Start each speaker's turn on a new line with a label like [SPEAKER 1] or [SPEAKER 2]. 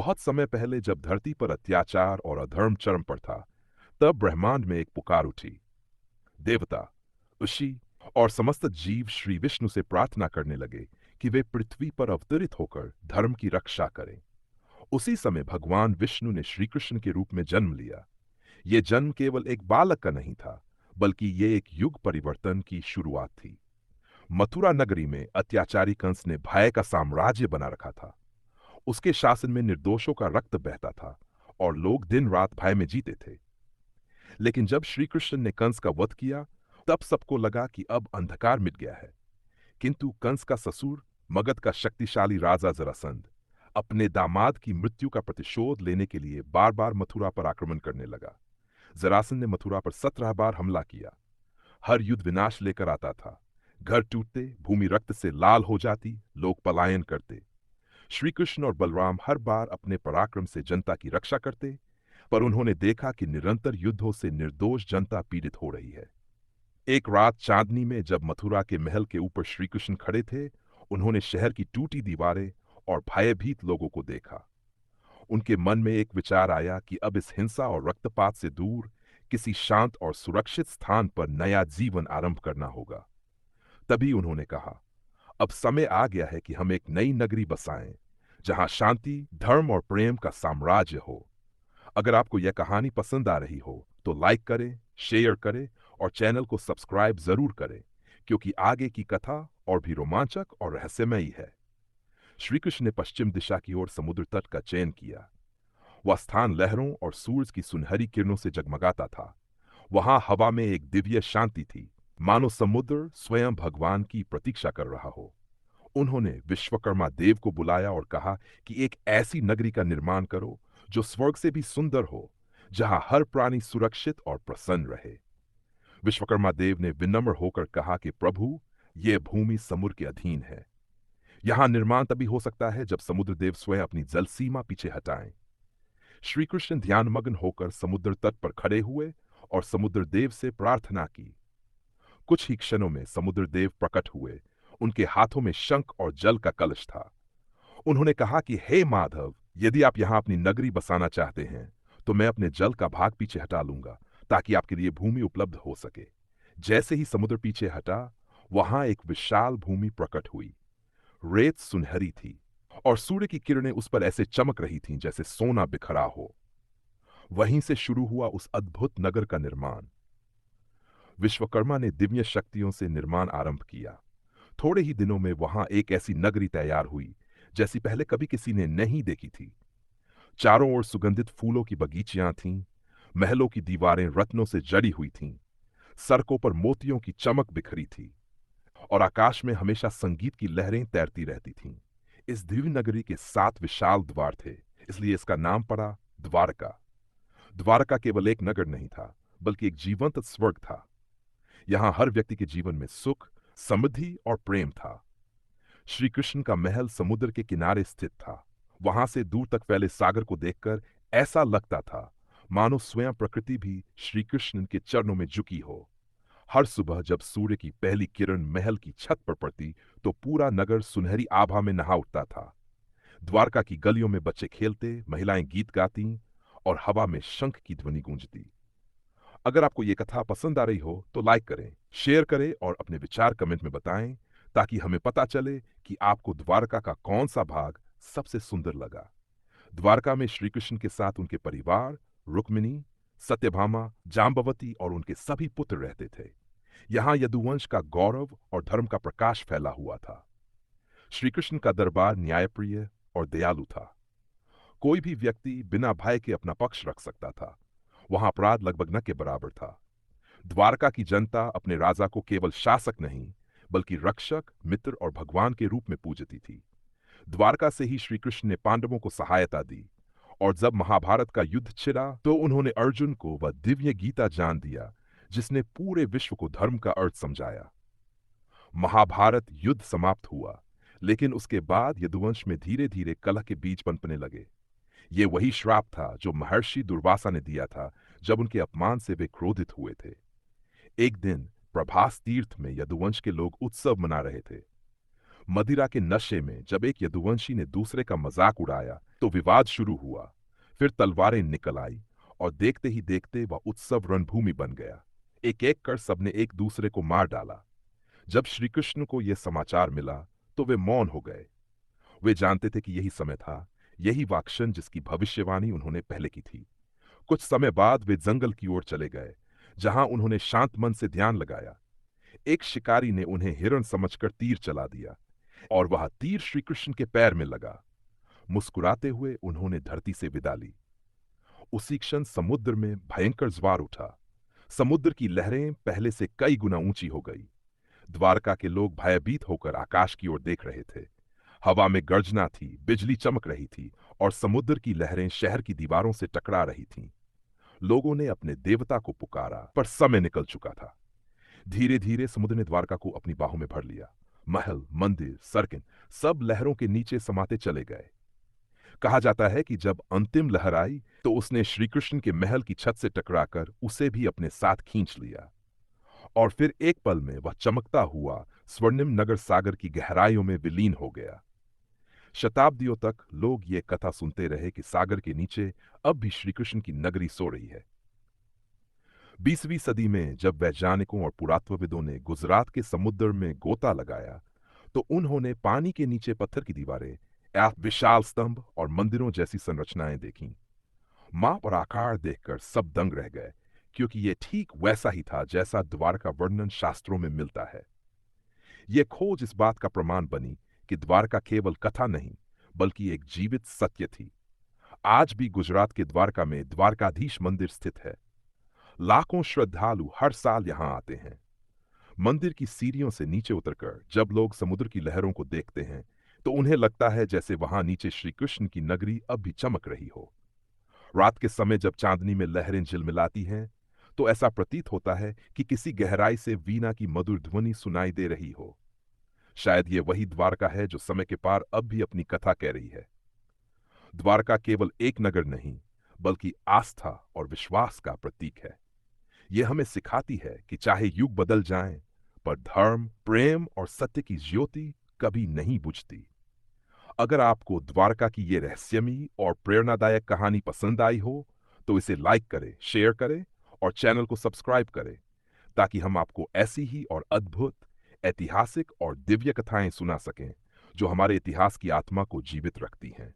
[SPEAKER 1] बहुत समय पहले जब धरती पर अत्याचार और अधर्म चरम पर था, तब ब्रह्मांड में एक पुकार उठी। देवता, ऋषि और समस्त जीव श्री विष्णु से प्रार्थना करने लगे कि वे पृथ्वी पर अवतरित होकर धर्म की रक्षा करें। उसी समय भगवान विष्णु ने श्री कृष्ण के रूप में जन्म लिया। ये जन्म केवल एक बालक का नहीं था, बल्कि ये एक युग परिवर्तन की शुरुआत थी। मथुरा नगरी में अत्याचारी कंस ने भय का साम्राज्य बना रखा था। उसके शासन में निर्दोषों का रक्त बहता था और लोग दिन रात भय में जीते थे। लेकिन जब श्री कृष्ण ने कंस का वध किया, तब सबको लगा कि अब अंधकार मिट गया है। किंतु कंस का ससुर, मगध का शक्तिशाली राजा जरासंध, अपने दामाद की मृत्यु का प्रतिशोध लेने के लिए बार बार मथुरा पर आक्रमण करने लगा। जरासंध ने मथुरा पर 17 बार हमला किया। हर युद्ध विनाश लेकर आता था। घर टूटते, भूमि रक्त से लाल हो जाती, लोग पलायन करते। श्री कृष्ण और बलराम हर बार अपने पराक्रम से जनता की रक्षा करते, पर उन्होंने देखा कि निरंतर युद्धों से निर्दोष जनता पीड़ित हो रही है। एक रात चांदनी में जब मथुरा के महल के ऊपर श्री कृष्ण खड़े थे, उन्होंने शहर की टूटी दीवारें और भयभीत लोगों को देखा। उनके मन में एक विचार आया कि अब इस हिंसा और रक्तपात से दूर किसी शांत और सुरक्षित स्थान पर नया जीवन आरंभ करना होगा। तभी उन्होंने कहा, अब समय आ गया है कि हम एक नई नगरी बसाएं, जहां शांति, धर्म और प्रेम का साम्राज्य हो। अगर आपको यह कहानी पसंद आ रही हो, तो लाइक करें, शेयर करें और चैनल को सब्सक्राइब जरूर करें, क्योंकि आगे की कथा और भी रोमांचक और रहस्यमयी है। श्री कृष्ण ने पश्चिम दिशा की ओर समुद्र तट का चयन किया। वह स्थान लहरों और सूरज की सुनहरी किरणों से जगमगाता था। वहां हवा में एक दिव्य शांति थी, मानो समुद्र स्वयं भगवान की प्रतीक्षा कर रहा हो। उन्होंने विश्वकर्मा देव को बुलाया और कहा कि एक ऐसी नगरी का निर्माण करो जो स्वर्ग से भी सुंदर हो, जहां हर प्राणी सुरक्षित और प्रसन्न रहे। विश्वकर्मा देव ने विनम्र होकर कहा कि प्रभु, यह भूमि समुद्र के अधीन है। यहां निर्माण तभी हो सकता है जब समुद्र देव स्वयं अपनी जल सीमा पीछे हटाएं। श्री कृष्ण ध्यानमग्न होकर समुद्र तट पर खड़े हुए और समुद्र देव से प्रार्थना की। कुछ ही क्षणों में समुद्र देव प्रकट हुए। उनके हाथों में शंख और जल का कलश था। उन्होंने कहा कि हे माधव, यदि आप यहां अपनी नगरी बसाना चाहते हैं, तो मैं अपने जल का भाग पीछे हटा लूंगा, ताकि आपके लिए भूमि उपलब्ध हो सके। जैसे ही समुद्र पीछे हटा, वहां एक विशाल भूमि प्रकट हुई। रेत सुनहरी थी और सूर्य की किरणें उस पर ऐसे चमक रही थीं जैसे सोना बिखरा हो। वहीं से शुरू हुआ उस अद्भुत नगर का निर्माण। विश्वकर्मा ने दिव्य शक्तियों से निर्माण आरंभ किया। थोड़े ही दिनों में वहां एक ऐसी नगरी तैयार हुई जैसी पहले कभी किसी ने नहीं देखी थी। चारों ओर सुगंधित फूलों की बगीचियां थीं, महलों की दीवारें रत्नों से जड़ी हुई थीं, सड़कों पर मोतियों की चमक बिखरी थी और आकाश में हमेशा संगीत की लहरें तैरती रहती थीं। इस दिव्य नगरी के 7 विशाल द्वार थे, इसलिए इसका नाम पड़ा द्वारका। द्वारका केवल एक नगर नहीं था, बल्कि एक जीवंत स्वर्ग था। यहां हर व्यक्ति के जीवन में सुख, समृद्धि और प्रेम था। श्री कृष्ण का महल समुद्र के किनारे स्थित था। वहां से दूर तक फैले सागर को देखकर ऐसा लगता था मानो स्वयं प्रकृति भी श्री कृष्ण के चरणों में झुकी हो। हर सुबह जब सूर्य की पहली किरण महल की छत पर पड़ती, तो पूरा नगर सुनहरी आभा में नहा उठता था। द्वारका की गलियों में बच्चे खेलते, महिलाएं गीत गाती और हवा में शंख की ध्वनि गूंजती। अगर आपको ये कथा पसंद आ रही हो, तो लाइक करें, शेयर करें और अपने विचार कमेंट में बताएं, ताकि हमें पता चले कि आपको द्वारका का कौन सा भाग सबसे सुंदर लगा। द्वारका में श्री कृष्ण के साथ उनके परिवार, रुक्मिणी, सत्यभामा, जाम्बवती और उनके सभी पुत्र रहते थे। यहाँ यदुवंश का गौरव और धर्म का प्रकाश फैला हुआ था। श्री कृष्ण का दरबार न्यायप्रिय और दयालु था। कोई भी व्यक्ति बिना भय के अपना पक्ष रख सकता था। वहां अपराध लगभग न के बराबर था। द्वारका की जनता अपने राजा को केवल शासक नहीं, बल्कि रक्षक, मित्र और भगवान के रूप में पूजती थी। द्वारका से ही श्री कृष्ण ने पांडवों को सहायता दी और जब महाभारत का युद्ध छिड़ा, तो उन्होंने अर्जुन को वह दिव्य गीता जान दिया जिसने पूरे विश्व को धर्म का अर्थ समझाया। महाभारत युद्ध समाप्त हुआ, लेकिन उसके बाद यदुवंश में धीरे धीरे कलह के बीज पनपने लगे। ये वही श्राप था जो महर्षि दुर्वासा ने दिया था जब उनके अपमान से वे क्रोधित हुए थे। एक दिन प्रभास तीर्थ में यदुवंश के लोग उत्सव मना रहे थे। मदिरा के नशे में जब एक यदुवंशी ने दूसरे का मजाक उड़ाया तो विवाद शुरू हुआ। फिर तलवारें निकल आई और देखते ही देखते वह उत्सव रणभूमि बन गया। एक एक कर सबने एक दूसरे को मार डाला। जब श्री कृष्ण को यह समाचार मिला तो वे मौन हो गए। वे जानते थे कि यही समय था, यही वाक्षण जिसकी भविष्यवाणी उन्होंने पहले की थी। कुछ समय बाद वे जंगल की ओर चले गए, जहां उन्होंने शांत मन से ध्यान लगाया। एक शिकारी ने उन्हें हिरण समझकर तीर चला दिया और वह तीर श्री कृष्ण के पैर में लगा। मुस्कुराते हुए उन्होंने धरती से विदा ली। उसी क्षण समुद्र में भयंकर ज्वार उठा। समुद्र की लहरें पहले से कई गुना ऊंची हो गई। द्वारका के लोग भयभीत होकर आकाश की ओर देख रहे थे। हवा में गर्जना थी, बिजली चमक रही थी और समुद्र की लहरें शहर की दीवारों से टकरा रही थीं। लोगों ने अपने देवता को पुकारा, पर समय निकल चुका था। धीरे धीरे समुद्र ने द्वारका को अपनी बाहों में भर लिया। महल, मंदिर, सड़कें सब लहरों के नीचे समाते चले गए। कहा जाता है कि जब अंतिम लहर आई तो उसने श्री कृष्ण के महल की छत से टकराकर उसे भी अपने साथ खींच लिया और फिर एक पल में वह चमकता हुआ स्वर्णिम नगर सागर की गहराइयों में विलीन हो गया। शताब्दियों तक लोग ये कथा सुनते रहे कि सागर के नीचे अब भी श्री कृष्ण की नगरी सो रही है। 20वीं सदी में जब वैज्ञानिकों और पुरातत्वविदों ने गुजरात के समुद्र में गोता लगाया तो उन्होंने पानी के नीचे पत्थर की दीवारें, विशाल स्तंभ और मंदिरों जैसी संरचनाएं देखीं। माप और आकार देखकर सब दंग रह गए, क्योंकि यह ठीक वैसा ही था जैसा द्वारका वर्णन शास्त्रों में मिलता है। यह खोज इस बात का प्रमाण बनी कि द्वारका केवल कथा नहीं, बल्कि एक जीवित सत्य थी। आज भी गुजरात के द्वारका में द्वारकाधीश मंदिर स्थित है। लाखों श्रद्धालु हर साल यहां आते हैं। मंदिर की सीढ़ियों से नीचे उतरकर जब लोग समुद्र की लहरों को देखते हैं तो उन्हें लगता है जैसे वहां नीचे श्री कृष्ण की नगरी अब भी चमक रही हो। रात के समय जब चांदनी में लहरें झिलमिलाती हैं तो ऐसा प्रतीत होता है कि किसी गहराई से वीणा की मधुर ध्वनि सुनाई दे रही हो। शायद ये वही द्वारका है जो समय के पार अब भी अपनी कथा कह रही है। द्वारका केवल एक नगर नहीं, बल्कि आस्था और विश्वास का प्रतीक है। यह हमें सिखाती है कि चाहे युग बदल जाएं, पर धर्म, प्रेम और सत्य की ज्योति कभी नहीं बुझती। अगर आपको द्वारका की ये रहस्यमयी और प्रेरणादायक कहानी पसंद आई हो तो इसे लाइक करें, शेयर करें और चैनल को सब्सक्राइब करें, ताकि हम आपको ऐसी ही और अद्भुत, ऐतिहासिक और दिव्य कथाएं सुना सकें जो हमारे इतिहास की आत्मा को जीवित रखती हैं।